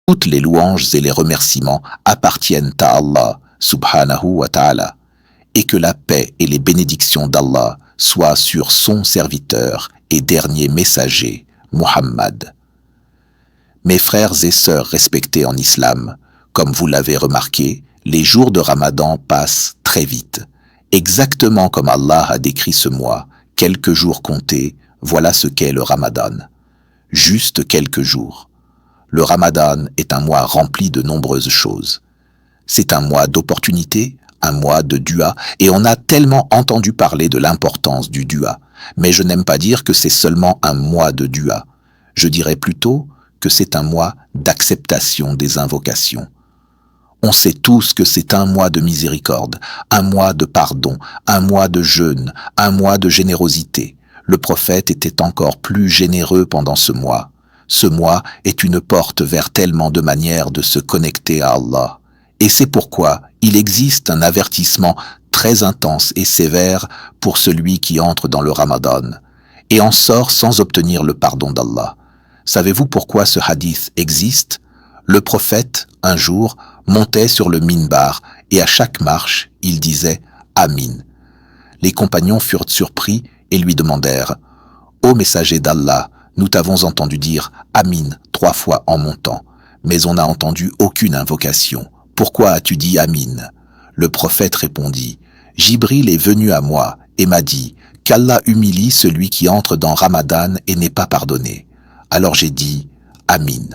Toutes les louanges et les remerciements appartiennent à Allah, subhanahu wa ta'ala, et que la paix et les bénédictions d'Allah soient sur son serviteur et dernier messager, Muhammad. Mes frères et sœurs respectés en islam, comme vous l'avez remarqué, les jours de Ramadan passent très vite. Exactement comme Allah a décrit ce mois, quelques jours comptés, voilà ce qu'est le Ramadan. Juste quelques jours. Le Ramadan est un mois rempli de nombreuses choses. C'est un mois d'opportunités, un mois de dua, et on a tellement entendu parler de l'importance du dua. Mais je n'aime pas dire que c'est seulement un mois de dua. Je dirais plutôt que c'est un mois d'acceptation des invocations. On sait tous que c'est un mois de miséricorde, un mois de pardon, un mois de jeûne, un mois de générosité. Le prophète était encore plus généreux pendant ce mois. Ce mois est une porte vers tellement de manières de se connecter à Allah. Et c'est pourquoi il existe un avertissement très intense et sévère pour celui qui entre dans le Ramadan et en sort sans obtenir le pardon d'Allah. Savez-vous pourquoi ce hadith existe? Le prophète, un jour, montait sur le minbar et à chaque marche, il disait « Amin ». Les compagnons furent surpris et lui demandèrent « Ô messager d'Allah, nous t'avons entendu dire « Amin » 3 fois en montant, mais on n'a entendu aucune invocation. Pourquoi as-tu dit « Amin » ? Le prophète répondit « Jibril est venu à moi et m'a dit « Qu'Allah humilie celui qui entre dans Ramadan et n'est pas pardonné ». Alors j'ai dit « Amin ».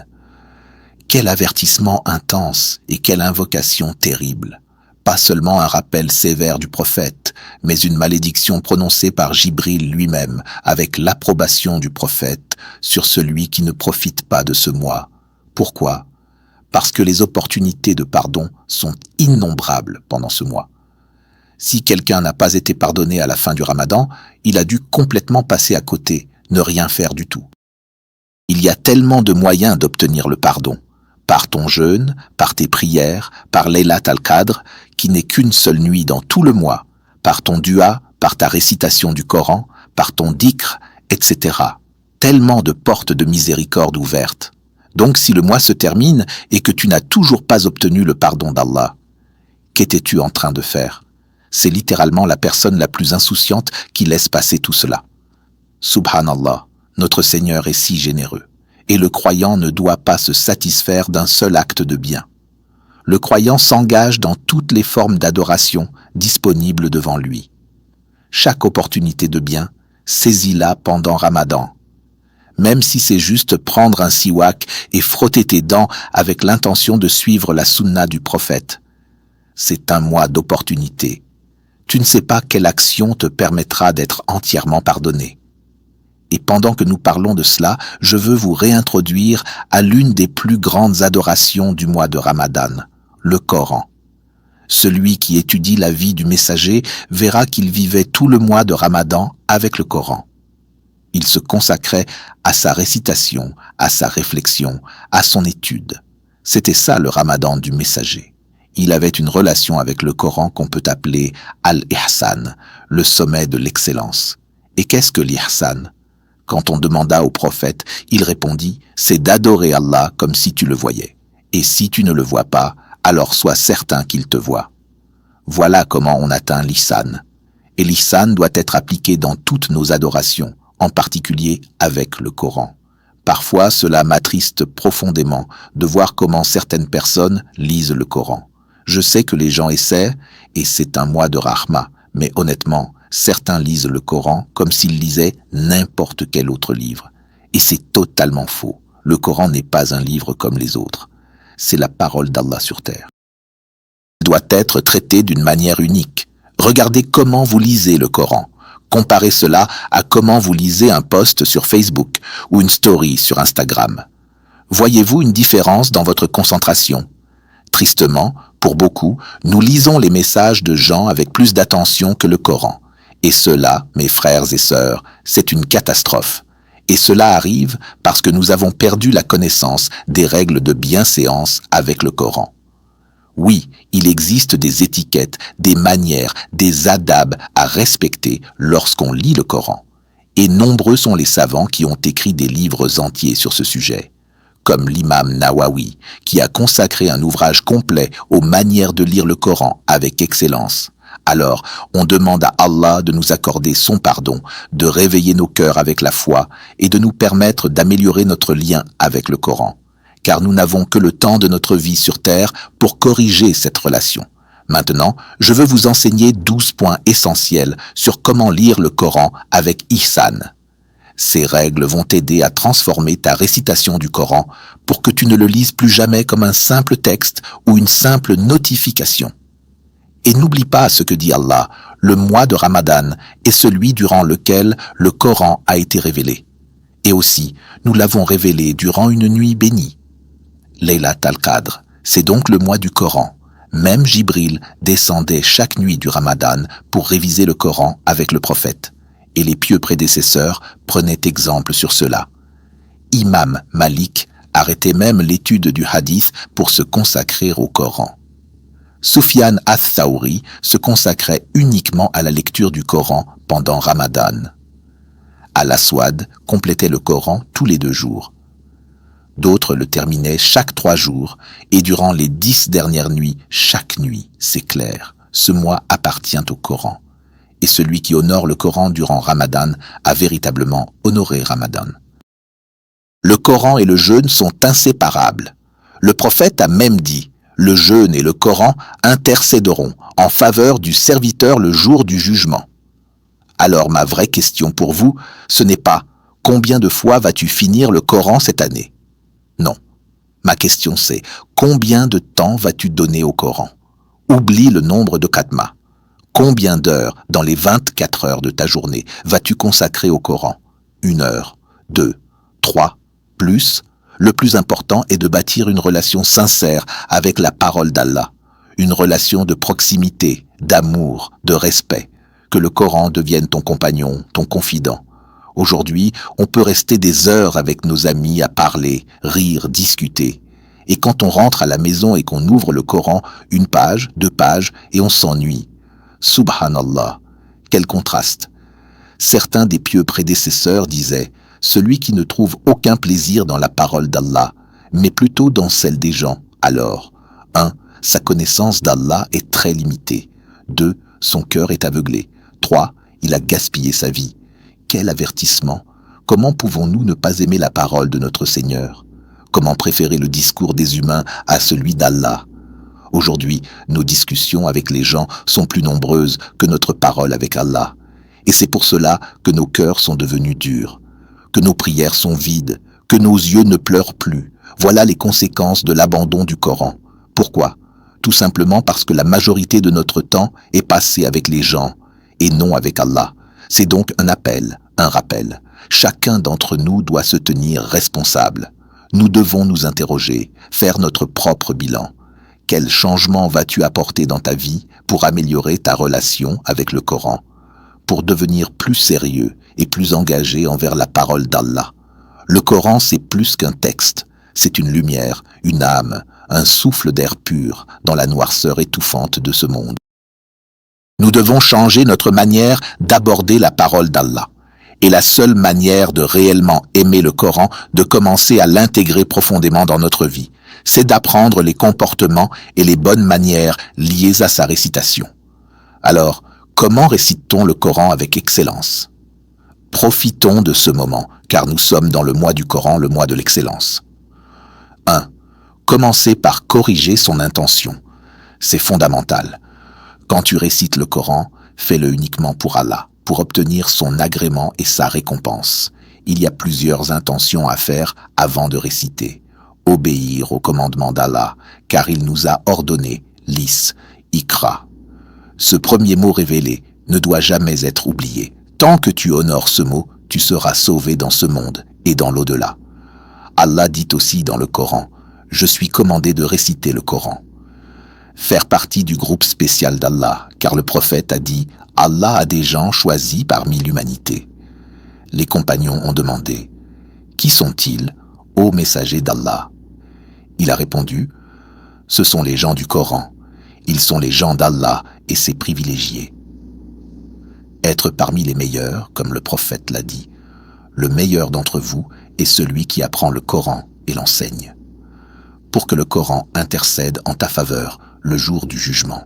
Quel avertissement intense et quelle invocation terrible. Pas seulement un rappel sévère du prophète, mais une malédiction prononcée par Jibril lui-même avec l'approbation du prophète sur celui qui ne profite pas de ce mois. Pourquoi? Parce que les opportunités de pardon sont innombrables pendant ce mois. Si quelqu'un n'a pas été pardonné à la fin du Ramadan, il a dû complètement passer à côté, ne rien faire du tout. Il y a tellement de moyens d'obtenir le pardon. Par ton jeûne, par tes prières, par Laylat al-Qadr, qui n'est qu'une seule nuit dans tout le mois, par ton dua, par ta récitation du Coran, par ton dhikr, etc. Tellement de portes de miséricorde ouvertes. Donc si le mois se termine et que tu n'as toujours pas obtenu le pardon d'Allah, qu'étais-tu en train de faire? C'est littéralement la personne la plus insouciante qui laisse passer tout cela. Subhanallah, notre Seigneur est si généreux. Et le croyant ne doit pas se satisfaire d'un seul acte de bien. Le croyant s'engage dans toutes les formes d'adoration disponibles devant lui. Chaque opportunité de bien, saisis-la pendant Ramadan. Même si c'est juste prendre un siwak et frotter tes dents avec l'intention de suivre la sunna du prophète. C'est un mois d'opportunité. Tu ne sais pas quelle action te permettra d'être entièrement pardonné. Et pendant que nous parlons de cela, je veux vous réintroduire à l'une des plus grandes adorations du mois de Ramadan, le Coran. Celui qui étudie la vie du messager verra qu'il vivait tout le mois de Ramadan avec le Coran. Il se consacrait à sa récitation, à sa réflexion, à son étude. C'était ça le Ramadan du messager. Il avait une relation avec le Coran qu'on peut appeler Al-Ihsan, le sommet de l'excellence. Et qu'est-ce que l'Ihsan ? Quand on demanda au prophète, il répondit « C'est d'adorer Allah comme si tu le voyais. Et si tu ne le vois pas, alors sois certain qu'il te voit. » Voilà comment on atteint l'ihsan. Et l'ihsan doit être appliqué dans toutes nos adorations, en particulier avec le Coran. Parfois, cela m'attriste profondément de voir comment certaines personnes lisent le Coran. Je sais que les gens essaient, et c'est un mois de rahma, mais honnêtement, certains lisent le Coran comme s'ils lisaient n'importe quel autre livre. Et c'est totalement faux. Le Coran n'est pas un livre comme les autres. C'est la parole d'Allah sur terre. Il doit être traité d'une manière unique. Regardez comment vous lisez le Coran. Comparez cela à comment vous lisez un post sur Facebook ou une story sur Instagram. Voyez-vous une différence dans votre concentration? Tristement, pour beaucoup, nous lisons les messages de gens avec plus d'attention que le Coran. Et cela, mes frères et sœurs, c'est une catastrophe. Et cela arrive parce que nous avons perdu la connaissance des règles de bienséance avec le Coran. Oui, il existe des étiquettes, des manières, des adabs à respecter lorsqu'on lit le Coran. Et nombreux sont les savants qui ont écrit des livres entiers sur ce sujet. comme l'imam Nawawi, qui a consacré un ouvrage complet aux manières de lire le Coran avec excellence. Alors, on demande à Allah de nous accorder son pardon, de réveiller nos cœurs avec la foi et de nous permettre d'améliorer notre lien avec le Coran. Car nous n'avons que le temps de notre vie sur terre pour corriger cette relation. Maintenant, je veux vous enseigner 12 points essentiels sur comment lire le Coran avec ihsan. Ces règles vont t'aider à transformer ta récitation du Coran pour que tu ne le lises plus jamais comme un simple texte ou une simple notification. Et n'oublie pas ce que dit Allah, le mois de Ramadan est celui durant lequel le Coran a été révélé. Et aussi, nous l'avons révélé durant une nuit bénie. Laylat al-Qadr, c'est donc le mois du Coran. Même Jibril descendait chaque nuit du Ramadan pour réviser le Coran avec le prophète. Et les pieux prédécesseurs prenaient exemple sur cela. Imam Malik arrêtait même l'étude du hadith pour se consacrer au Coran. Sufyan ath-Thawri se consacrait uniquement à la lecture du Coran pendant Ramadan. Al-Aswad complétait le Coran tous les 2 jours. D'autres le terminaient chaque 3 jours et durant les 10 dernières nuits, chaque nuit, c'est clair, ce mois appartient au Coran. Et celui qui honore le Coran durant Ramadan a véritablement honoré Ramadan. Le Coran et le jeûne sont inséparables. Le prophète a même dit: le jeûne et le Coran intercéderont en faveur du serviteur le jour du jugement. Alors ma vraie question pour vous, ce n'est pas « combien de fois vas-tu finir le Coran cette année ?» Non. Ma question c'est « combien de temps vas-tu donner au Coran ?» Oublie le nombre de khatma. Combien d'heures dans les 24 heures de ta journée vas-tu consacrer au Coran? 1 heure, 2, 3, plus. Le plus important est de bâtir une relation sincère avec la parole d'Allah, une relation de proximité, d'amour, de respect, que le Coran devienne ton compagnon, ton confident. Aujourd'hui, on peut rester des heures avec nos amis à parler, rire, discuter. Et quand on rentre à la maison et qu'on ouvre le Coran, 1 page, 2 pages, et on s'ennuie. Subhanallah, quel contraste! Certains des pieux prédécesseurs disaient: celui qui ne trouve aucun plaisir dans la parole d'Allah, mais plutôt dans celle des gens, alors, 1. Sa connaissance d'Allah est très limitée. 2. Son cœur est aveuglé. 3. Il a gaspillé sa vie. Quel avertissement! Comment pouvons-nous ne pas aimer la parole de notre Seigneur? Comment préférer le discours des humains à celui d'Allah? Aujourd'hui, nos discussions avec les gens sont plus nombreuses que notre parole avec Allah. Et c'est pour cela que nos cœurs sont devenus durs, que nos prières sont vides, que nos yeux ne pleurent plus. Voilà les conséquences de l'abandon du Coran. Pourquoi? Tout simplement parce que la majorité de notre temps est passée avec les gens et non avec Allah. C'est donc un appel, un rappel. Chacun d'entre nous doit se tenir responsable. Nous devons nous interroger, faire notre propre bilan. Quel changement vas-tu apporter dans ta vie pour améliorer ta relation avec le Coran, pour devenir plus sérieux et plus engagé envers la parole d'Allah? Le Coran, c'est plus qu'un texte, c'est une lumière, une âme, un souffle d'air pur dans la noirceur étouffante de ce monde. Nous devons changer notre manière d'aborder la parole d'Allah. Et la seule manière de réellement aimer le Coran, de commencer à l'intégrer profondément dans notre vie, c'est d'apprendre les comportements et les bonnes manières liées à sa récitation. Alors, comment récite-t-on le Coran avec excellence? Profitons de ce moment, car nous sommes dans le mois du Coran, le mois de l'excellence. 1. Commencez par corriger son intention. C'est fondamental. Quand tu récites le Coran, fais-le uniquement pour Allah, pour obtenir son agrément et sa récompense. Il y a plusieurs intentions à faire avant de réciter. Obéir au commandement d'Allah, car il nous a ordonné, lis, ikra. Ce premier mot révélé ne doit jamais être oublié. Tant que tu honores ce mot, tu seras sauvé dans ce monde et dans l'au-delà. Allah dit aussi dans le Coran, « Je suis commandé de réciter le Coran ». Faire partie du groupe spécial d'Allah, car le prophète a dit « Allah a des gens choisis parmi l'humanité ». Les compagnons ont demandé « Qui sont-ils, ô messager d'Allah ?» Il a répondu « Ce sont les gens du Coran, ils sont les gens d'Allah et ses privilégiés. » Être parmi les meilleurs, comme le prophète l'a dit, le meilleur d'entre vous est celui qui apprend le Coran et l'enseigne, pour que le Coran intercède en ta faveur le jour du jugement.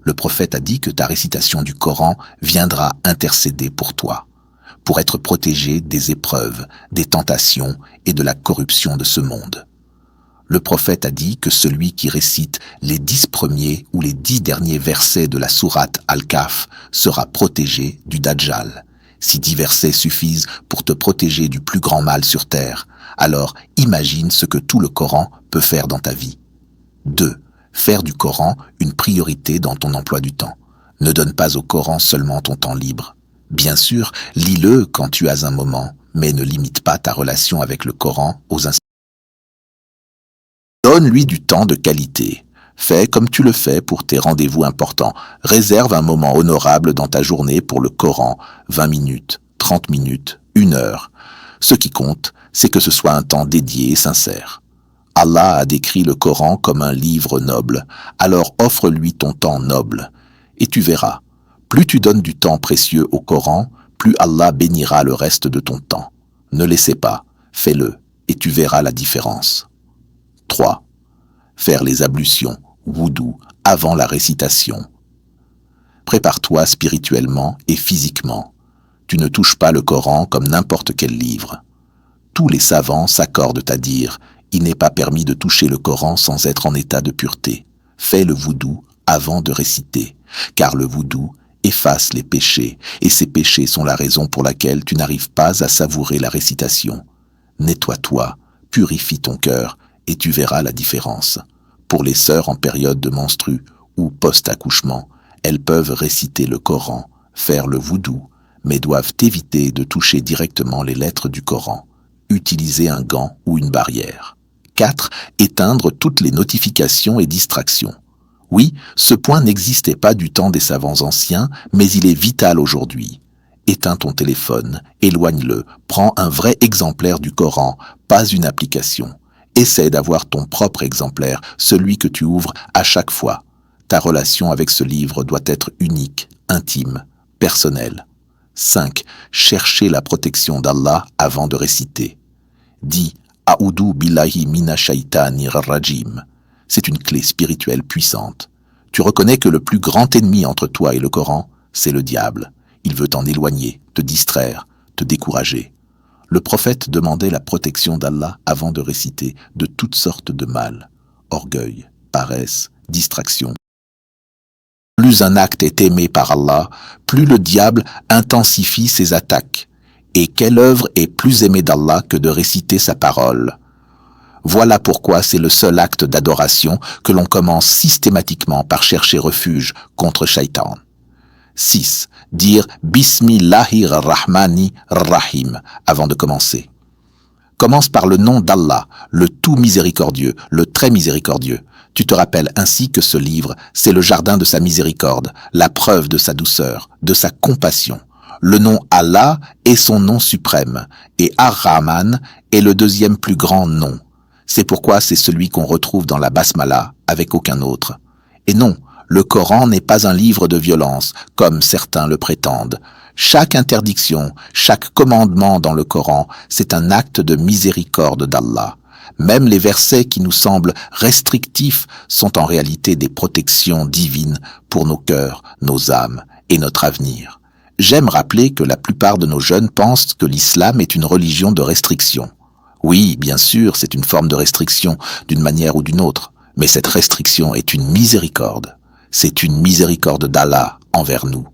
Le prophète a dit que ta récitation du Coran viendra intercéder pour toi, pour être protégé des épreuves, des tentations et de la corruption de ce monde. Le prophète a dit que celui qui récite les 10 premiers ou les 10 derniers versets de la sourate Al-Kahf sera protégé du Dajjal. Si 10 versets suffisent pour te protéger du plus grand mal sur terre, alors imagine ce que tout le Coran peut faire dans ta vie. 2. Faire du Coran une priorité dans ton emploi du temps. Ne donne pas au Coran seulement ton temps libre. Bien sûr, lis-le quand tu as un moment, mais ne limite pas ta relation avec le Coran aux instants. Donne-lui du temps de qualité. Fais comme tu le fais pour tes rendez-vous importants. Réserve un moment honorable dans ta journée pour le Coran, 20 minutes, 30 minutes, 1 heure. Ce qui compte, c'est que ce soit un temps dédié et sincère. Allah a décrit le Coran comme un livre noble, alors offre-lui ton temps noble. Et tu verras, plus tu donnes du temps précieux au Coran, plus Allah bénira le reste de ton temps. Ne laissez pas, fais-le, et tu verras la différence. 3. Faire les ablutions, wudu, avant la récitation. Prépare-toi spirituellement et physiquement. Tu ne touches pas le Coran comme n'importe quel livre. Tous les savants s'accordent à dire « Il n'est pas permis de toucher le Coran sans être en état de pureté. Fais le wudu avant de réciter, car le wudu efface les péchés, et ces péchés sont la raison pour laquelle tu n'arrives pas à savourer la récitation. Nettoie-toi, purifie ton cœur, et tu verras la différence. Pour les sœurs en période de menstru ou post-accouchement, elles peuvent réciter le Coran, faire le wudu, mais doivent éviter de toucher directement les lettres du Coran. Utiliser un gant ou une barrière. 4. Éteindre toutes les notifications et distractions. Oui, ce point n'existait pas du temps des savants anciens, mais il est vital aujourd'hui. Éteins ton téléphone, éloigne-le, prends un vrai exemplaire du Coran, pas une application. Essaie d'avoir ton propre exemplaire, celui que tu ouvres à chaque fois. Ta relation avec ce livre doit être unique, intime, personnelle. 5. Chercher la protection d'Allah avant de réciter. Dis « A'udhu billahi mina shaitanir rajim ». C'est une clé spirituelle puissante. Tu reconnais que le plus grand ennemi entre toi et le Coran, c'est le diable. Il veut t'en éloigner, te distraire, te décourager. Le prophète demandait la protection d'Allah avant de réciter de toutes sortes de mal, orgueil, paresse, distraction. Plus un acte est aimé par Allah, plus le diable intensifie ses attaques. Et quelle œuvre est plus aimée d'Allah que de réciter sa parole? Voilà pourquoi c'est le seul acte d'adoration que l'on commence systématiquement par chercher refuge contre Shaitan. 6. Dire Bismillahir-Rahmanir-Rahim avant de commencer. Commence par le nom d'Allah, le tout miséricordieux, le très miséricordieux. Tu te rappelles ainsi que ce livre, c'est le jardin de sa miséricorde, la preuve de sa douceur, de sa compassion. Le nom Allah est son nom suprême, et Ar-Rahman est le deuxième plus grand nom. C'est pourquoi c'est celui qu'on retrouve dans la Basmala avec aucun autre. Et non, le Coran n'est pas un livre de violence, comme certains le prétendent. Chaque interdiction, chaque commandement dans le Coran, c'est un acte de miséricorde d'Allah. Même les versets qui nous semblent restrictifs sont en réalité des protections divines pour nos cœurs, nos âmes et notre avenir. J'aime rappeler que la plupart de nos jeunes pensent que l'islam est une religion de restriction. Oui, bien sûr, c'est une forme de restriction, d'une manière ou d'une autre, mais cette restriction est une miséricorde. C'est une miséricorde d'Allah envers nous.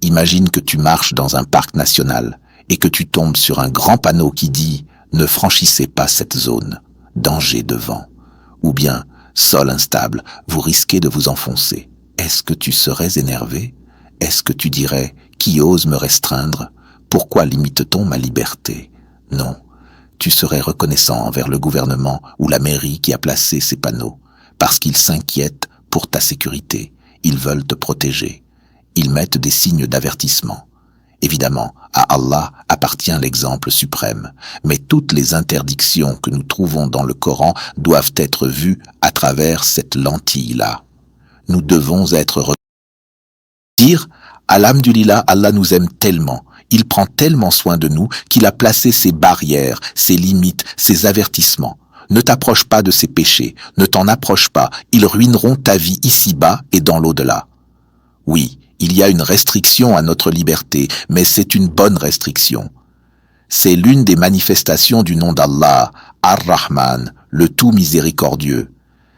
Imagine que tu marches dans un parc national et que tu tombes sur un grand panneau qui dit « Ne franchissez pas cette zone, danger devant » ou bien « Sol instable, vous risquez de vous enfoncer ». Est-ce que tu serais énervé? Est-ce que tu dirais « Qui ose me restreindre? Pourquoi limite-t-on ma liberté ?» Non, tu serais reconnaissant envers le gouvernement ou la mairie qui a placé ces panneaux, parce qu'ils s'inquiètent pour ta sécurité. Ils veulent te protéger. Ils mettent des signes d'avertissement. Évidemment, à Allah appartient l'exemple suprême, mais toutes les interdictions que nous trouvons dans le Coran doivent être vues à travers cette lentille-là. Nous devons être dire « Alhamdulillah, Allah nous aime tellement, Il prend tellement soin de nous qu'il a placé ses barrières, ses limites, ses avertissements. Ne t'approche pas de ces péchés, ne t'en approche pas, ils ruineront ta vie ici-bas et dans l'au-delà. Oui, il y a une restriction à notre liberté, mais c'est une bonne restriction. C'est l'une des manifestations du nom d'Allah, Ar-Rahman, le tout miséricordieux.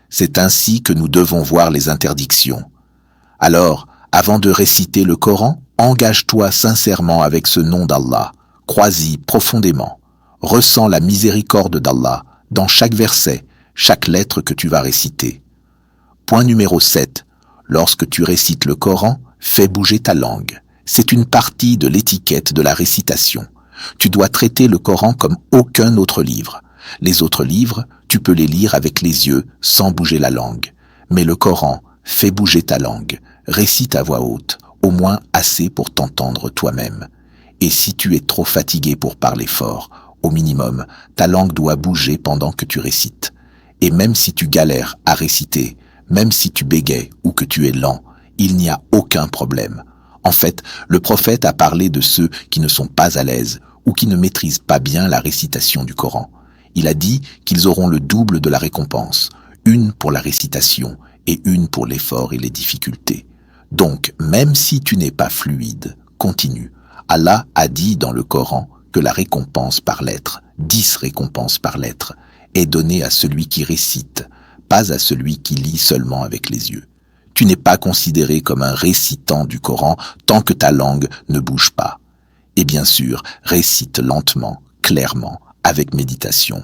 C'est ainsi que nous devons voir les interdictions. Alors, avant de réciter le Coran, engage-toi sincèrement avec ce nom d'Allah, crois-y profondément, ressens la miséricorde d'Allah dans chaque verset, chaque lettre que tu vas réciter. Point numéro 7. Lorsque tu récites le Coran, fais bouger ta langue. C'est une partie de l'étiquette de la récitation. Tu dois traiter le Coran comme aucun autre livre. Les autres livres, tu peux les lire avec les yeux sans bouger la langue. Mais le Coran, fais bouger ta langue. Récite à voix haute, au moins assez pour t'entendre toi-même. Et si tu es trop fatigué pour parler fort, au minimum, ta langue doit bouger pendant que tu récites. Et même si tu galères à réciter, même si tu bégayes ou que tu es lent, il n'y a aucun problème. En fait, le prophète a parlé de ceux qui ne sont pas à l'aise ou qui ne maîtrisent pas bien la récitation du Coran. Il a dit qu'ils auront le double de la récompense, une pour la récitation et une pour l'effort et les difficultés. Donc, même si tu n'es pas fluide, continue. Allah a dit dans le Coran que la récompense par lettre, 10 récompenses par lettre, est donnée à celui qui récite, pas à celui qui lit seulement avec les yeux. Tu n'es pas considéré comme un récitant du Coran tant que ta langue ne bouge pas. Et bien sûr, récite lentement, clairement, avec méditation.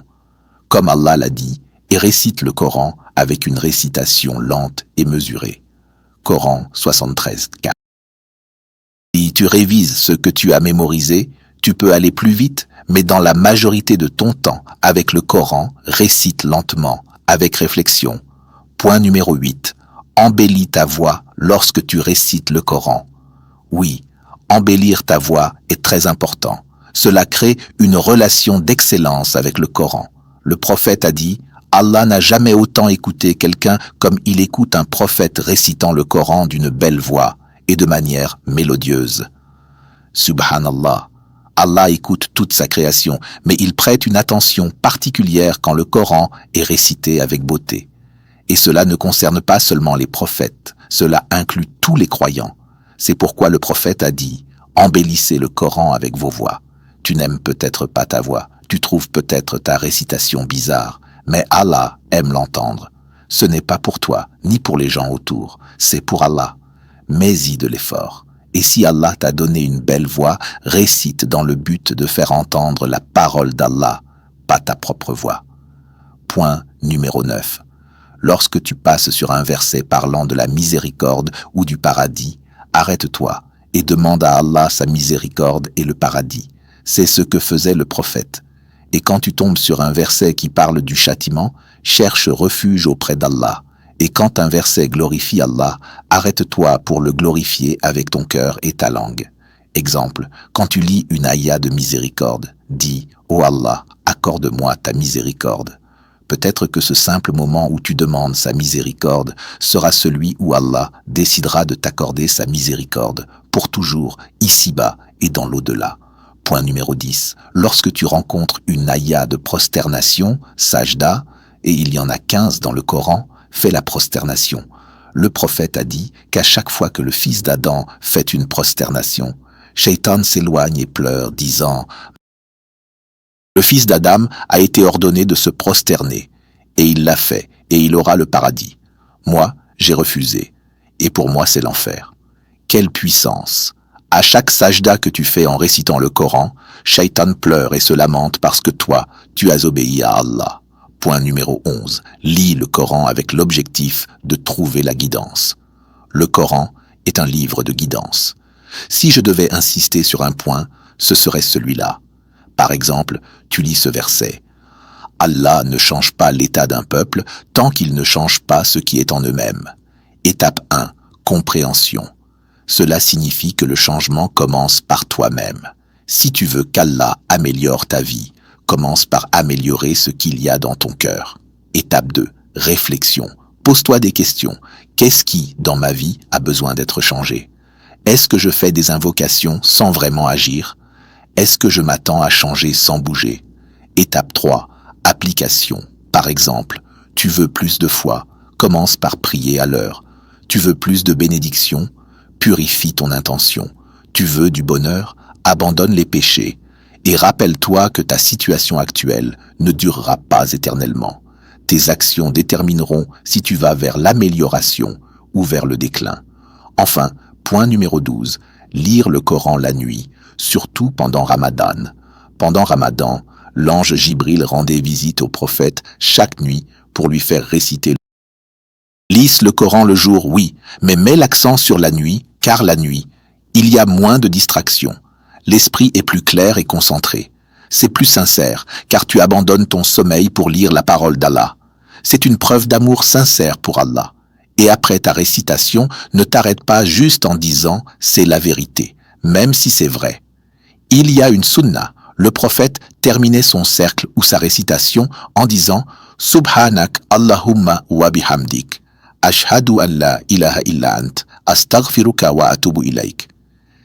Comme Allah l'a dit, et récite le Coran avec une récitation lente et mesurée. Coran 73, 4. Si tu révises ce que tu as mémorisé, tu peux aller plus vite, mais dans la majorité de ton temps, avec le Coran, récite lentement, avec réflexion. Point numéro 8. Embellis ta voix lorsque tu récites le Coran. Oui, embellir ta voix est très important. Cela crée une relation d'excellence avec le Coran. Le prophète a dit, Allah n'a jamais autant écouté quelqu'un comme il écoute un prophète récitant le Coran d'une belle voix et de manière mélodieuse. Subhanallah, Allah écoute toute sa création, mais il prête une attention particulière quand le Coran est récité avec beauté. Et cela ne concerne pas seulement les prophètes, cela inclut tous les croyants. C'est pourquoi le prophète a dit « Embellissez le Coran avec vos voix ». Tu n'aimes peut-être pas ta voix, tu trouves peut-être ta récitation bizarre, mais Allah aime l'entendre. Ce n'est pas pour toi, ni pour les gens autour, c'est pour Allah. Mets-y de l'effort. Et si Allah t'a donné une belle voix, récite dans le but de faire entendre la parole d'Allah, pas ta propre voix. Point numéro 9. Lorsque tu passes sur un verset parlant de la miséricorde ou du paradis, arrête-toi et demande à Allah sa miséricorde et le paradis. C'est ce que faisait le prophète. Et quand tu tombes sur un verset qui parle du châtiment, cherche refuge auprès d'Allah. Et quand un verset glorifie Allah, arrête-toi pour le glorifier avec ton cœur et ta langue. Exemple, quand tu lis une ayah de miséricorde, dis « Ô Allah, accorde-moi ta miséricorde ». Peut-être que ce simple moment où tu demandes sa miséricorde sera celui où Allah décidera de t'accorder sa miséricorde pour toujours, ici-bas et dans l'au-delà. Point numéro 10. Lorsque tu rencontres une ayah de prosternation, sajda, et il y en a 15 dans le Coran, fais la prosternation. Le prophète a dit qu'à chaque fois que le fils d'Adam fait une prosternation, Shaitan s'éloigne et pleure, disant « Le fils d'Adam a été ordonné de se prosterner, et il l'a fait, et il aura le paradis. Moi, j'ai refusé, et pour moi c'est l'enfer. » Quelle puissance! À chaque sajda que tu fais en récitant le Coran, Shaitan pleure et se lamente parce que toi, tu as obéi à Allah. Point numéro 11. Lis le Coran avec l'objectif de trouver la guidance. Le Coran est un livre de guidance. Si je devais insister sur un point, ce serait celui-là. Par exemple, tu lis ce verset. Allah ne change pas l'état d'un peuple tant qu'il ne change pas ce qui est en eux-mêmes. Étape 1. Compréhension. Cela signifie que le changement commence par toi-même. Si tu veux qu'Allah améliore ta vie, commence par améliorer ce qu'il y a dans ton cœur. Étape 2. Réflexion. Pose-toi des questions. Qu'est-ce qui, dans ma vie, a besoin d'être changé? Est-ce que je fais des invocations sans vraiment agir? Est-ce que je m'attends à changer sans bouger? Étape 3. Application. Par exemple, tu veux plus de foi, commence par prier à l'heure. Tu veux plus de bénédiction, purifie ton intention. Tu veux du bonheur, abandonne les péchés. Et rappelle-toi que ta situation actuelle ne durera pas éternellement. Tes actions détermineront si tu vas vers l'amélioration ou vers le déclin. Enfin, point numéro 12, lire le Coran la nuit, surtout pendant Ramadan. Pendant Ramadan, l'ange Jibril rendait visite au prophète chaque nuit pour lui faire réciter. Lise le Coran le jour, oui, mais mets l'accent sur la nuit, car la nuit, il y a moins de distractions. L'esprit est plus clair et concentré. C'est plus sincère, car tu abandonnes ton sommeil pour lire la parole d'Allah. C'est une preuve d'amour sincère pour Allah. Et après ta récitation, ne t'arrête pas juste en disant « c'est la vérité », même si c'est vrai. Il y a une sunna. Le prophète terminait son cercle ou sa récitation en disant « Subhanak Allahumma wa bihamdik, ashhadu an la ilaha illa ant, astaghfiruka wa atubu ilaik ».